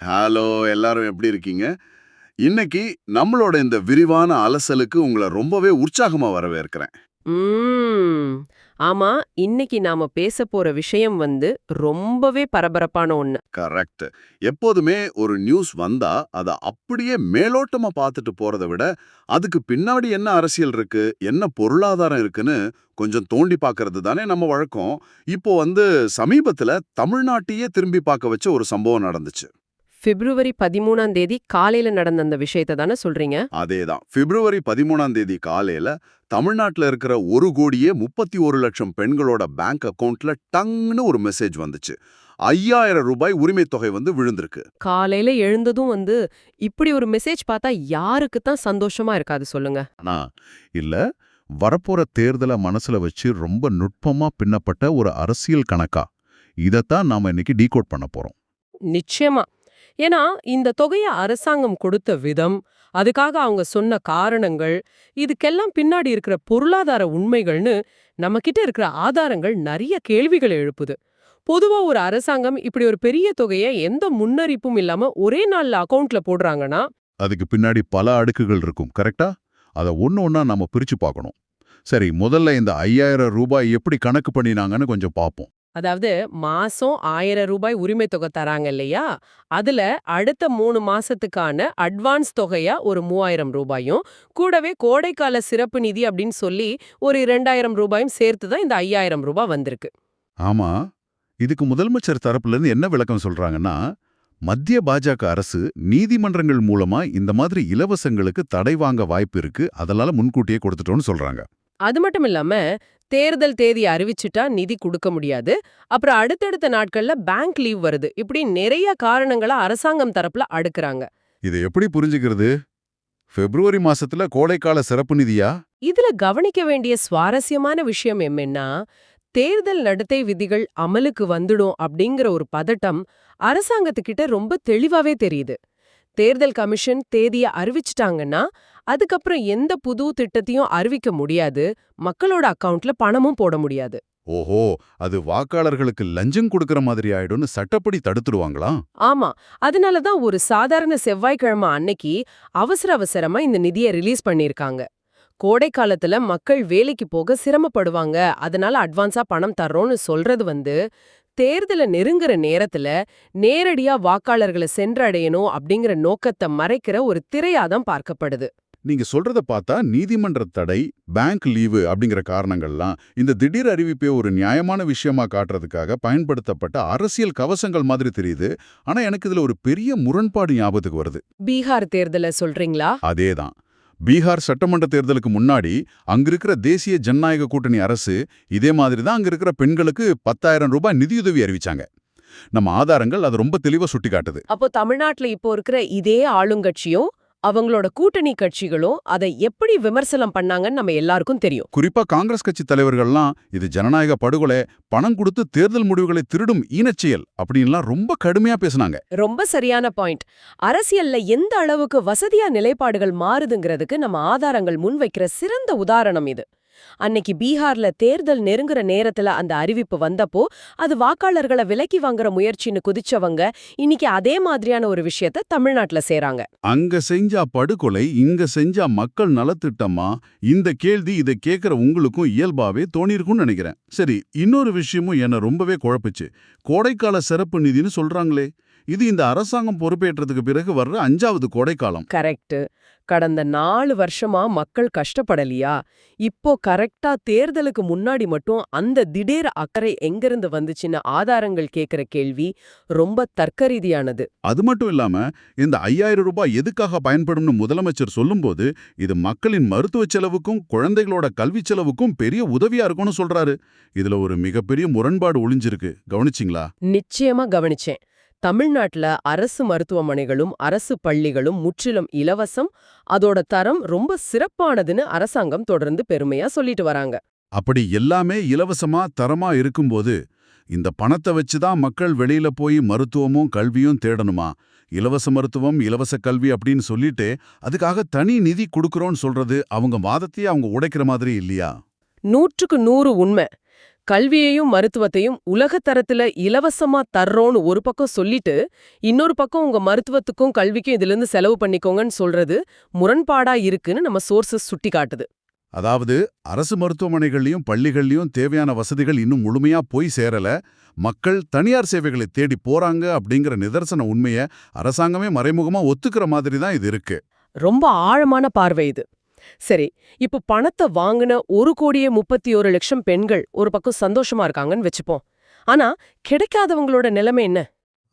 Hello, எல்லாரும் எப்படி இருக்கீங்க? இன்னைக்கு நம்மளோட இந்த விரிவான அலசலுக்கு உங்கள ரொம்பவே உற்சாகமா வரவேற்கிறேன். ம். ஆமா, இன்னைக்கு நாம பேசப்போற விஷயம் ரொம்பவே பரபரப்பான ஒண்ணு. கரெக்ட். எப்போதுமே ஒரு நியூஸ் வந்தா, அத அப்படியே மேலோட்டமா பார்த்துட்டு போறத விட, அதுக்கு பின்னாடி என்ன அரசியல் இருக்கு, என்ன பொருளாதாரம் இருக்குன்னு கொஞ்சம் தோண்டி பார்க்கறது தானே நம்ம வழக்கம். இப்போ சமீபத்துல தமிழ்நாட்டையே திரும்பி பார்க்க வச்ச ஒரு சம்பவம் நடந்துச்சு. பிப்ரவரி 13ஆம் தேதி காலையில நடந்த அந்த விஷயத்த தானே சொல்றீங்க? அதேதான். பிப்ரவரி 13ஆம் தேதி காலையில தமிழ்நாட்டுல இருக்கிற 1,31,00,000 பெண்களோட பேங்க் அக்கவுண்ட்ல டங்ன்னு ஒரு மெசேஜ் வந்துச்சு. ரூபாய் 5,000 உரிமைத் தொகை விழுந்திருக்கு. காலையில எழுந்ததும் இப்படி ஒரு மெசேஜ் பார்த்தா யாருக்கு தான் சந்தோஷமா இருக்காது சொல்லுங்க? ஆனா, இல்ல வரப்போற தேர்தல மனசுல வச்சு ரொம்ப நுட்பமா பின்னப்பட்ட ஒரு அரசியல் கணக்கா. இதத்தான் நாம இன்னைக்கு டீகோட் பண்ண போறோம். நிச்சயமா. ஏன்னா, இந்த தொகைய அரசாங்கம் கொடுத்த விதம், அதுக்காக அவங்க சொன்ன காரணங்கள், இதுக்கெல்லாம் பின்னாடி இருக்கிற பொருளாதார உண்மைகள்னு நம்மகிட்ட இருக்கிற ஆதாரங்கள் நெறைய கேள்விகள் எழுப்புது. பொதுவா ஒரு அரசாங்கம் இப்படி ஒரு பெரிய தொகைய எந்த முன்னறிப்பும் இல்லாம ஒரே நாள்ல அக்கவுண்ட்ல போடுறாங்கன்னா, அதுக்கு பின்னாடி பல அடுக்குகள் இருக்கும். கரெக்ட்டா? அத ஒண்ணு ஒண்ணா நாம பிரிச்சு பார்க்கணும். சரி, முதல்ல இந்த ரூபாய் 5,000 எப்படி கணக்கு பண்ணினாங்கன்னு கொஞ்சம் பார்ப்போம். அதாவது மாசம் ரூபாய் 1000 உரிமை தொகை தராங்க இல்லையா? அதுல அடுத்த 3 மாசத்துக்கான அட்வான்ஸ் தொகையா ஒரு ரூபாயும், கூடவே கோடைக்கால சிறப்பு நிதி அப்படின்னு சொல்லி ஒரு ரூபாயும் சேர்த்து தான் இந்த ரூபாய் வந்திருக்கு. ஆமா, இதுக்கு முதலமைச்சர் தரப்புல இருந்து என்ன விளக்கம் சொல்றாங்கன்னா, மத்திய பாஜக அரசு நீதிமன்றங்கள் மூலமா இந்த மாதிரி இலவசங்களுக்கு தடை வாங்க வாய்ப்பு இருக்கு. அதனால முன்கூட்டியே கொடுத்துட்டோம்னு சொல்றாங்க. அது மட்டும் இல்லாம, தேர்தல் தேதி அறிவிச்சுட்டா நிதி குடுக்க முடியாது. அப்புறம் அடுத்தடுத்த நாட்கள்ல பேங்க் லீவ் வருது. இப்படி நிறைய காரணங்கள அரசாங்கம் தரப்புல அடுக்குறாங்க. இதை எப்படி புரிஞ்சுக்கிறது? பிப்ரவரி மாசத்துல கோடைக்கால சிறப்பு நிதியா? இதுல கவனிக்க வேண்டிய சுவாரஸ்யமான விஷயம் என்னன்னா, தேர்தல் நடத்தை விதிகள் அமலுக்கு வந்துடும் அப்படிங்கிற ஒரு பதட்டம் அரசாங்கத்துக்கிட்ட ரொம்ப தெளிவாவே தெரியுது. தேர்தல் கமிஷன் தேதிய அறிவிச்சிட்டாங்கன்னா, அதுக்கப்புறம் எந்த புது திட்டத்தையும் அறிவிக்க முடியாது. மக்களோட அக்கவுண்ட்ல பணமும் போட முடியாது. ஓஹோ, அது வாக்காளர்களுக்கு லஞ்சம் கொடுக்கற மாதிரி ஆயிடும்னு சட்டப்படி தடுத்துடுவாங்களா? ஆமா. அதனால தான் ஒரு சாதாரண செவ்வாய்க்கிழமை அன்னைக்கு அவசர அவசரமா இந்த நிதிய ரிலீஸ் பண்ணிருக்காங்க. கோடை காலத்துல மக்கள் வேலைக்கு போக சிரமப்படுவாங்க. அதனால அட்வான்ஸா பணம் தர்றோம்னு சொல்றது தேர்தல நெருங்குற நேரத்துல நேரடியா வாக்காளர்கள சென்றடையணும் அப்படிங்கிற நோக்கத்த மறைக்கிற ஒரு திரையா தான் பார்க்கப்படுது. நீங்க சொல்றத பார்த்தா நீதிமன்ற தடை, பேங்க் லீவு அப்படிங்கிற காரணங்கள்லாம் இந்த திடீர் அறிவிப்பை ஒரு நியாயமான விஷயமா காட்டுறதுக்காக பயன்படுத்தப்பட்ட அரசியல் கவசங்கள் மாதிரி தெரியுது. ஆனா எனக்கு இதுல ஒரு பெரிய முரண்பாடு ஞாபகத்துக்கு வருது. பீகார் தேர்தல சொல்றீங்களா? அதேதான். பீகார் சட்டமன்ற தேர்தலுக்கு முன்னாடி அங்க இருக்கிற தேசிய ஜனநாயக கூட்டணி அரசு இதே மாதிரி தான் அங்க இருக்கிற பெண்களுக்கு 10,000 ரூபாய் நிதியுதவி அறிவிச்சாங்க. நம்ம ஆதாரங்கள் அதை ரொம்ப தெளிவா சுட்டிக்காட்டுது. அப்போ தமிழ்நாட்டுல இப்போ இருக்கிற இதே ஆளுங்கட்சியும் அவங்களோட கூட்டணி கட்சிகளும் அதை எப்படி விமர்சனம் பண்ணாங்கன்னு நம்ம எல்லாருக்கும் தெரியும். குறிப்பா காங்கிரஸ் கட்சி தலைவர்கள்லாம் இது ஜனநாயக படுகொலை, பணம் கொடுத்து தேர்தல் முடிவுகளை திருடும் ஈனச்செயல் அப்படின்லாம் ரொம்ப கடுமையா பேசினாங்க. ரொம்ப சரியான பாயிண்ட். அரசியல்ல எந்த அளவுக்கு வசதியா நிலைப்பாடுகள் மாறுதுங்கிறதுக்கு நம்ம ஆதாரங்கள் முன்வைக்கிற சிறந்த உதாரணம் இது. அன்னைக்கு பீகார்ல தேர்தல் நெருங்குற நேரத்துல அந்த அறிவிப்பு வந்தப்போ அது வாக்காளர்களை விலக்கி வாங்குற முயற்சின்னு குதிச்சவங்க இன்னைக்கு அதே மாதிரியான ஒரு விஷயத்த தமிழ்நாட்டுல செய்றாங்க. அங்க செஞ்சா படுகொலை, இங்க செஞ்சா மக்கள் நலத்திட்டமா? இந்த கேள்வி இதை கேட்கிற உங்களுக்கும் இயல்பாவே தோணிருக்கும்னு நினைக்கிறேன். சரி, இன்னொரு விஷயமும் என்ன ரொம்பவே குழப்பிச்சு. கோடைக்கால சிறப்பு நிதின்னு சொல்றாங்களே, இது இந்த அரசாங்கம் பொறுப்பேற்றதுக்கு பிறகு வர்ற 5வது கோடைக்காலம். கரெக்ட். கடந்த 4 வருஷமா மக்கள் கஷ்டப்படலையா? இப்போ கரெக்டா தேர்தலுக்கு முன்னாடி மட்டும் அந்த திடீர் அக்கறை எங்கிருந்து வந்துச்சுன்னு ஆதாரங்கள் கேக்குற கேள்வி ரொம்ப தர்க்கரீதியானது. அது மட்டும் இல்லாம, இந்த 5,000 ரூபாய் எதுக்காக பயன்படும்னு முதலமைச்சர் சொல்லும்போது, இது மக்களின் மருத்துவ செலவுக்கும் குழந்தைகளோட கல்வி செலவுக்கும் பெரிய உதவியா இருக்கும்னு சொல்றாரு. இதுல ஒரு மிகப்பெரிய முரண்பாடு ஒளிஞ்சிருக்கு. கவனிச்சிங்களா? நிச்சயமா கவனிச்சேன். தமிழ்நாட்டுல அரசு மருத்துவமனைகளும் அரசு பள்ளிகளும் முற்றிலும் இலவசம், அதோட தரம் ரொம்ப சிறப்பானதுன்னு அரசாங்கம் தொடர்ந்து பெருமையா சொல்லிட்டு வராங்க. அப்படி எல்லாமே இலவசமா தரமா இருக்கும்போது, இந்த பணத்தை வச்சு தான் மக்கள் வெளியில போய் மருத்துவமும் கல்வியும் தேடணுமா? இலவச மருத்துவம், இலவச கல்வி அப்படின்னு சொல்லிட்டு அதுக்காக தனி நிதி கொடுக்கறோம்னு சொல்றது அவங்க வாதத்தையே அவங்க உடைக்கிற மாதிரி இல்லையா? 100க்கு 100 உண்மை. கல்வியையும் மருத்துவத்தையும் உலகத்தரத்துல இலவசமா தர்றோம்னு ஒரு பக்கம் சொல்லிட்டு இன்னொரு பக்கம் உங்க மருத்துவத்துக்கும் கல்விக்கும் இதுல இருந்து செலவு பண்ணிக்கோங்கன்னு சொல்றது முரண்பாடா இருக்குன்னு நம்ம சோர்சஸ் சுட்டி காட்டுது. அதாவது அரசு மருத்துவமனைகள்லயும் பள்ளிகள்லயும் தேவையான வசதிகள் இன்னும் முழுமையா போய் சேரல, மக்கள் தனியார் சேவைகளை தேடி போறாங்க அப்படிங்கிற நிதர்சன உண்மைய அரசாங்கமே மறைமுகமா ஒத்துக்கிற மாதிரி தான் இது இருக்கு. ரொம்ப ஆழமான பார்வை இது. சரி, இப்போ பணத்தை வாங்கின 1,31,00,000 பெண்கள் ஒரு பக்கம் சந்தோஷமா இருக்காங்கன்னு வச்சுப்போம். ஆனா கிடைக்காதவங்களோட நிலைமை என்ன?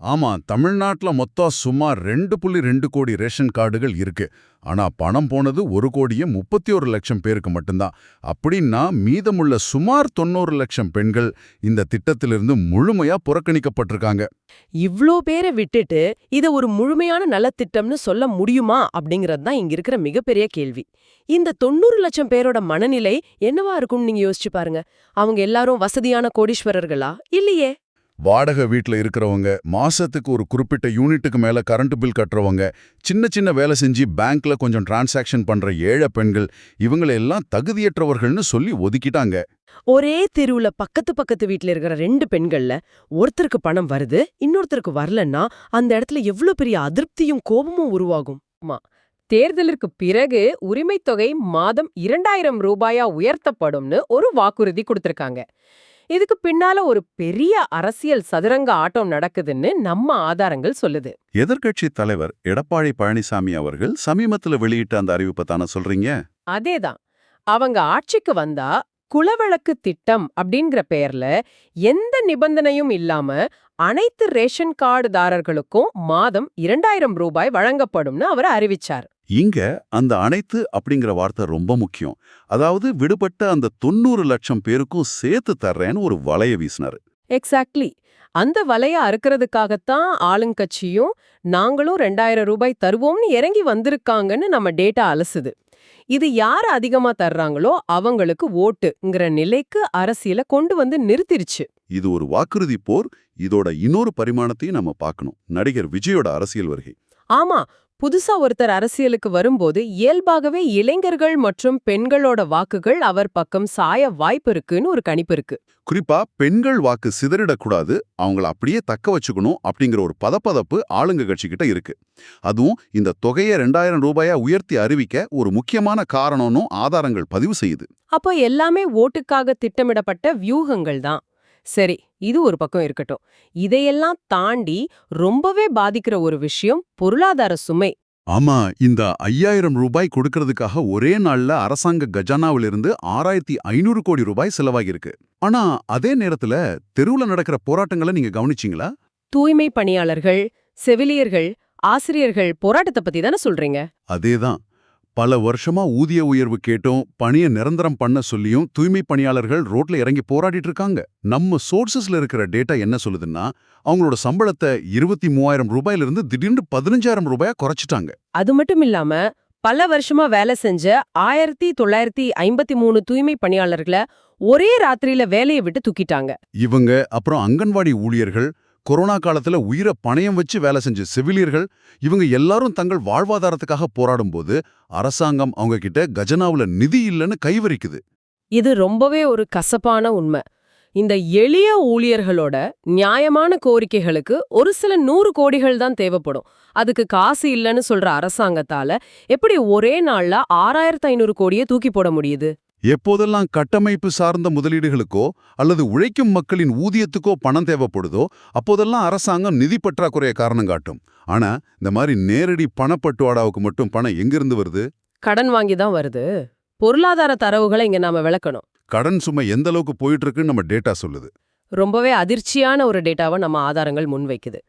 ஆமா, தமிழ்நாட்டுல மொத்தம் சுமார் 2.2 கோடி ரேஷன் கார்டுகள் இருக்கு. ஆனா பணம் போனது 1,31,00,000 பேருக்கு மட்டும்தான். அப்படின்னா மீதமுள்ள சுமார் 90 லட்சம் பெண்கள் இந்த திட்டத்திலிருந்து முழுமையா புறக்கணிக்கப்பட்டிருக்காங்க. இவ்ளோ பேரை விட்டுட்டு இத ஒரு முழுமையான நலத்திட்டம்னு சொல்ல முடியுமா அப்படிங்கறது தான் இங்க இருக்கிற மிகப்பெரிய கேள்வி. இந்த 90 லட்சம் பேரோட மனநிலை என்னவா இருக்கும்னு நீங்க யோசிச்சு பாருங்க. அவங்க எல்லாரும் வசதியான கோடீஸ்வரர்களா? இல்லையே. வாடகை வீட்ல இருக்கிறவங்க, மாசத்துக்கு ஒரு குறிப்பிட்ட யூனிட்டுக்கு மேல கரண்ட் பில் கட்டுறவங்க, சின்ன சின்ன வேலை செஞ்சு பேங்க்ல கொஞ்சம் டிரான்சாக்ஷன் பண்ற ஏழை பெண்கள், இவங்களை எல்லாம் தகுதியற்றவர்கள்னு சொல்லி ஒதுக்கிட்டாங்க. ஒரே தெருவுல பக்கத்து வீட்ல இருக்கிற 2 பெண்கள்ல ஒருத்தருக்கு பணம் வருது, இன்னொருத்தருக்கு வரலன்னா அந்த இடத்துல எவ்ளோ பெரிய அதிருப்தியும் கோபமும் உருவாகும். தேர்தலுக்கு பிறகு உரிமைத் தொகை மாதம் 2,000 ரூபாயா உயர்த்தப்படும்னு ஒரு வாக்குறுதி கொடுத்திருக்காங்க. இதுக்கு பின்னால ஒரு பெரிய அரசியல் சதுரங்க ஆட்டம் நடக்குதுன்னு நம்ம ஆதாரங்கள் சொல்லுது. எதிர்க்கட்சி தலைவர் எடப்பாடி பழனிசாமி அவர்கள் சமீபத்துல வெளியிட்ட அந்த அறிவிப்பை தானே சொல்றீங்க? அதேதான். அவங்க ஆட்சிக்கு வந்தா குலவிளக்கு திட்டம் அப்படிங்கிற பெயர்ல எந்த நிபந்தனையும் இல்லாம அனைத்து ரேஷன் கார்டுதாரர்களுக்கும் மாதம் 2,000 ரூபாய் வழங்கப்படும்னு அவர் அறிவிச்சார். இங்க அந்த அனைத்து அப்படிங்கிற வார்த்தை ரொம்ப முக்கியம். அதாவது விடுபட்ட அந்த 90 லட்சம் பேருக்கும் சேர்த்து தர்றேன்னு ஒரு வலைய வீசினாரு. எக்ஸாக்ட்லி. அந்த வலைய அறுக்கிறதுக்காகத்தான் ஆளுங்கட்சியும் நாங்களும் 2,000 ரூபாய் தருவோம்னு இறங்கி வந்திருக்காங்கன்னு நம்ம டேட்டா அலசுது. இது யார் அதிகமா தர்றாங்களோ அவங்களுக்கு ஓட்டுங்கிற நிலைக்கு அரசியல கொண்டு வந்து நிறுத்திருச்சு. இது ஒரு வாக்குறுதி போர். இதோட இன்னொரு பரிமாணத்தையும் நம்ம பார்க்கணும். நடிகர் விஜயோட அரசியல் வருகை. ஆமா, புதுசா ஒருத்தர் அரசியலுக்கு வரும்போது இயல்பாகவே இளைஞர்கள் மற்றும் பெண்களோட வாக்குகள் அவர் பக்கம் சாய வாய்ப்பு இருக்குன்னு ஒரு கணிப்பு இருக்கு. குறிப்பா பெண்கள் வாக்கு சிதறிடக்கூடாது, அவங்கள அப்படியே தக்க வச்சுக்கணும் அப்படிங்கிற ஒரு பதப்பதப்பு ஆளுங்க கட்சிக்கிட்ட இருக்கு. அதுவும் இந்த தொகையை 2,000 ரூபாயா உயர்த்தி அறிவிக்க ஒரு முக்கியமான காரணம்னு ஆதாரங்கள் பதிவு செய்யுது. அப்போ எல்லாமே ஓட்டுக்காக திட்டமிடப்பட்ட வியூகங்கள் தான். சரி, இது ஒரு பக்கம் இருக்கட்டும். இதையெல்லாம் தாண்டி ரொம்பவே பாதிக்கிற ஒரு விஷயம் பொருளாதார சுமை. ஆமா, இந்த 5,000 ரூபாய் கொடுக்கறதுக்காக ஒரே நாள்ல அரசாங்க கஜானாவிலிருந்து 6,500 கோடி ரூபாய் செலவாகியிருக்கு. ஆனா அதே நேரத்துல தெருவுல நடக்கிற போராட்டங்களை நீங்க கவனிச்சீங்களா? தூய்மை பணியாளர்கள், செவிலியர்கள், ஆசிரியர்கள் போராட்டத்தை பத்தி தானே சொல்றீங்க? அதேதான். பல வருஷமா ஊதிய உயர்வு கேட்டும் பணியை நிரந்தரம் பண்ண சொல்லியும் தூய்மை பணியாளர்கள் ரோட்ல இறங்கி போராடிட்டு இருக்காங்க. நம்ம சோர்சஸ்ல இருக்கிற டேட்டா என்ன சொல்லுதுன்னா, அவங்களோட சம்பளத்தை 23,000 ரூபாயிலிருந்து திடீர்னு 15,000 ரூபாயா குறைச்சிட்டாங்க. அது மட்டும் இல்லாம பல வருஷமா வேலை செஞ்ச 1,953 தூய்மை பணியாளர்களை ஒரே ராத்திரியில வேலையை விட்டு தூக்கிட்டாங்க. இவங்க அப்புறம் அங்கன்வாடி ஊழியர்கள், கொரோனா காலத்துல உயிரை பணயம் வச்சு வேலை செஞ்ச செவிலியர்கள், இவங்க எல்லாரும் தங்கள் வாழ்வாதாரத்துக்காக போராடும்போது அரசாங்கம் அவங்க கிட்ட கஜனாவுல நிதி இல்லைன்னு கைவரிக்குது. இது ரொம்பவே ஒரு கசப்பான உண்மை. இந்த எளிய ஊழியர்களோட நியாயமான கோரிக்கைகளுக்கு ஒரு சில 100 கோடிகள் தான் தேவைப்படும். அதுக்கு காசு இல்லைன்னு சொல்ற அரசாங்கத்தால எப்படி ஒரே நாள்ல 6,500 கோடியை தூக்கி போட முடியுது? எப்போதெல்லாம் கட்டமைப்பு சார்ந்த முதலீடுகளுக்கோ அல்லது உழைக்கும் மக்களின் ஊதியத்துக்கோ பணம் தேவைப்படுதோ அப்போதெல்லாம் அரசாங்கம் நிதி பற்றாக்குறைய காரணம் காட்டும். ஆனா இந்த மாதிரி நேரடி பணப்பட்டுவாடாவுக்கு மட்டும் பணம் எங்கிருந்து வருது? கடன் வாங்கி தான் வருது. பொருளாதார தரவுகளை இங்க நாம விளக்கணும். கடன் சுமை எந்த அளவுக்கு போயிட்டு இருக்குன்னு நம்ம டேட்டா சொல்லுது. ரொம்பவே அதிர்ச்சியான ஒரு டேட்டாவை நம்ம ஆதாரங்கள் முன்வைக்குது.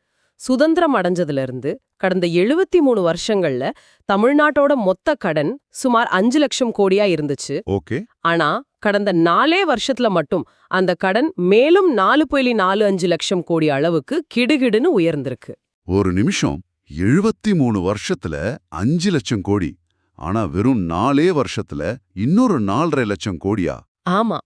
சுதந்திரம் அடைஞ்சதுல இருந்து கடந்த 73 வருஷங்கள்ல தமிழ்நாட்டோட மொத்த கடன் சுமார் 5 லட்சம் கோடியா இருந்துச்சு. ஓகே. ஆனா கடந்த 4 வருஷத்துல மட்டும் அந்த கடன் மேலும் 4.45 லட்சம் கோடி அளவுக்கு கிடுகிடுன்னு உயர்ந்திருக்கு. ஒரு நிமிஷம், 73 வருஷத்துல 5 லட்சம் கோடி. ஆனா வெறும் 4 வருஷத்துல இன்னொரு 4.5 லட்சம் கோடியா? ஆமா,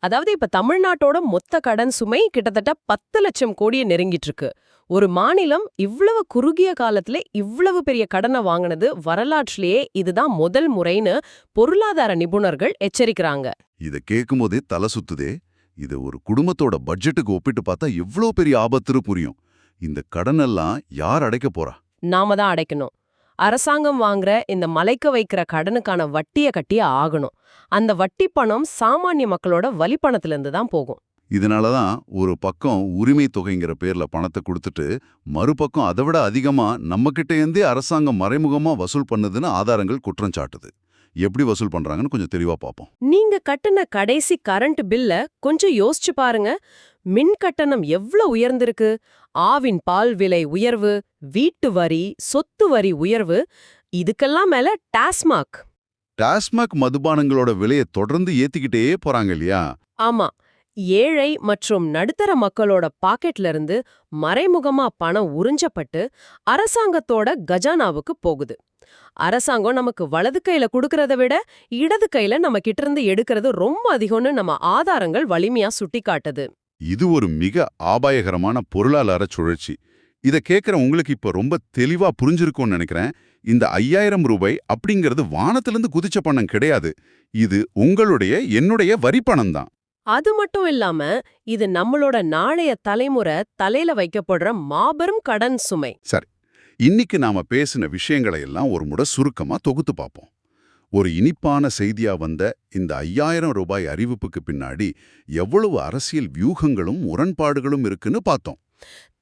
அதாவது இப்ப தமிழ்நாட்டோட மொத்த கடன் சுமை கிட்டத்தட்ட 10 லட்சம் கோடியை நெருங்கிட்டு இருக்கு. ஒரு மாநிலம் இவ்வளவு குறுகிய காலத்துல இவ்வளவு பெரிய கடனை வாங்கினது வரலாற்றிலேயே இதுதான் முதல் முறைன்னு பொருளாதார நிபுணர்கள் எச்சரிக்கிறாங்க. இத கேட்கும்போதே தலை சுத்துதே. இது ஒரு குடும்பத்தோட பட்ஜெட்டுக்கு ஒப்பிட்டு பார்த்தா எவ்வளோ பெரிய ஆபத்துன்னு புரியும். இந்த கடனெல்லாம் யார் அடைக்க போறா? நாம தான் அடைக்கணும். அரசாங்கம் வாங்குற இந்த மலைக்க வைக்கிற கடனுக்கான வட்டிய கட்டியே ஆகணும். அந்த வட்டி பணம் சாமானிய மக்களோட வலிப்பணத்துல இருந்து தான் போகும். இதனால தான் ஒரு பக்கம் உரிமை தொகைங்கிற பேர்ல பணத்தை கொடுத்துட்டு மறுபக்கம் அதை விட அதிகமா நம்மகிட்ட இருந்தே அரசாங்கம் மறைமுகமா வசூல் பண்ணுதுன்னு ஆதாரங்கள் குற்றம் சாட்டுது. எப்படி வசூல் பண்றாங்கன்னு கொஞ்சம் தெளிவா பார்ப்போம். நீங்க கட்டின கடைசி கரண்ட் பில்ல கொஞ்சம் யோசிச்சு பாருங்க. மின் கட்டணம் எவ்வளவு உயர்ந்திருக்கு. ஆவின் பால் விலை உயர்வு, வீட்டு வரி, சொத்து வரி உயர்வு, இதுக்கெல்லாம் மேல டாஸ்மாக். டாஸ்மாக் மதுபானங்களோட விலையை தொடர்ந்து ஏத்திக்கிட்டே போறாங்க இல்லையா? ஆமா, ஏழை மற்றும் நடுத்தர மக்களோட பாக்கெட்ல இருந்து மறைமுகமா பணம் உறிஞ்சப்பட்டு அரசாங்கத்தோட கஜானாவுக்கு போகுது. அரசாங்கம் நமக்கு வலது கையில குடுக்கறத விட இடது கையில நம்ம கிட்ட இருந்து எடுக்கிறது ரொம்ப அதிகம்னு நம்ம ஆதாரங்கள் வலிமையா சுட்டிக்காட்டுது. இது ஒரு மிக ஆபாயகரமான பொருளாதார சுழற்சி. இத கேட்கிற உங்களுக்கு இப்ப ரொம்ப தெளிவா புரிஞ்சிருக்கும்னு நினைக்கிறேன். இந்த 5000 ரூபாய் அப்படிங்கிறது வானத்திலிருந்து குதிச்ச பணம் கிடையாது. இது உங்களுடைய என்னுடைய வரி பணம் தான். அது மட்டும் இல்லாம இது நம்மளோட நாளைய தலைமுறை தலையில வைக்கப்படுற மாபெரும் கடன் சுமை. சரி, இன்னைக்கு நாம பேசின விஷயங்களை எல்லாம் ஒரு முறை சுருக்கமா தொகுத்து பார்ப்போம். ஒரு இனிப்பான செய்தியா வந்த இந்த 5000 ரூபாய் அறிவிப்புக்கு பின்னாடி எவ்வளவு அரசியல் வியூகங்களும் முரண்பாடுகளும் இருக்குன்னு பார்த்தோம்.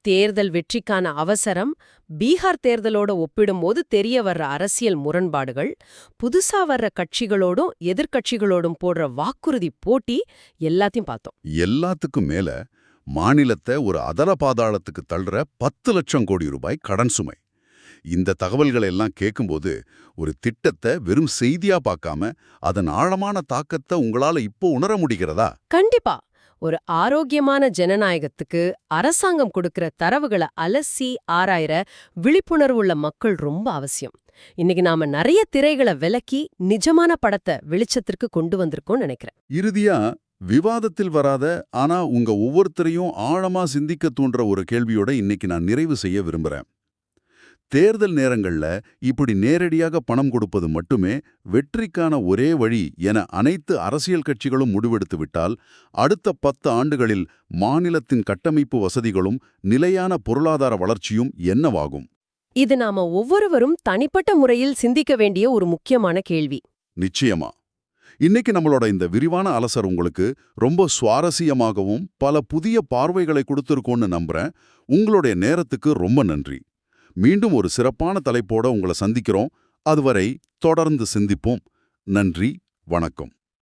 தேர்தல் வெற்றிக்கான அவசரம், பீகார் தேர்தலோட ஒப்பிடும்போது தெரிய வர்ற அரசியல் முரண்பாடுகள், புதுசா வர்ற கட்சிகளோடும் எதிர்க்கட்சிகளோடும் போடுற வாக்குறுதி போட்டி, எல்லாத்தையும் பார்த்தோம். எல்லாத்துக்கும் மேல மாநிலத்தை ஒரு அதல பாதாளத்துக்கு தள்ளுற 10 லட்சம் கோடி ரூபாய் கடன் சுமை. இந்த தகவல்களை எல்லாம் கேட்கும்போது ஒரு திட்டத்தை வெறும் செய்தியா பார்க்காம அதன் ஆழமான தாக்கத்தை உங்களால இப்போ உணர முடிகிறதா? கண்டிப்பா. ஒரு ஆரோக்கியமான ஜனநாயகத்துக்கு அரசாங்கம் கொடுக்கிற தரவுகளை அலசி ஆராயிற விழிப்புணர்வுள்ள மக்கள் ரொம்ப அவசியம். இன்னைக்கு நாம நிறைய திரைகளை விலக்கி நிஜமான படத்தை வெளிச்சத்திற்கு கொண்டு வந்திருக்கோம்னு நினைக்கிறேன். இறுதியா விவாதத்தில் வராத ஆனா உங்க ஒவ்வொருத்தரையும் ஆழமா சிந்திக்க தூண்டுற ஒரு கேள்வியோட இன்னைக்கு நான் நிறைவு செய்ய விரும்புறேன். தேர்தல் நேரங்கள்ல இப்படி நேரடியாக பணம் கொடுப்பது மட்டுமே வெற்றிக்கான ஒரே வழி என அனைத்து அரசியல் கட்சிகளும் முடிவெடுத்து விட்டால் அடுத்த 10 ஆண்டுகளில் மாநிலத்தின் கட்டமைப்பு வசதிகளும் நிலையான பொருளாதார வளர்ச்சியும் என்னவாகும்? இது நாம ஒவ்வொருவரும் தனிப்பட்ட முறையில் சிந்திக்க வேண்டிய ஒரு முக்கியமான கேள்வி. நிச்சயமா. இன்னைக்கு நம்மளோட இந்த விரிவான அலசல் உங்களுக்கு ரொம்ப சுவாரஸ்யமாகவும் பல புதிய பார்வைகளை கொடுத்திருக்கோன்னு நம்புறேன். உங்களுடைய நேரத்துக்கு ரொம்ப நன்றி. மீண்டும் ஒரு சிறப்பான தலைப்போட உங்களை சந்திக்கிறோம். அதுவரை தொடர்ந்து சிந்திப்போம். நன்றி, வணக்கம்.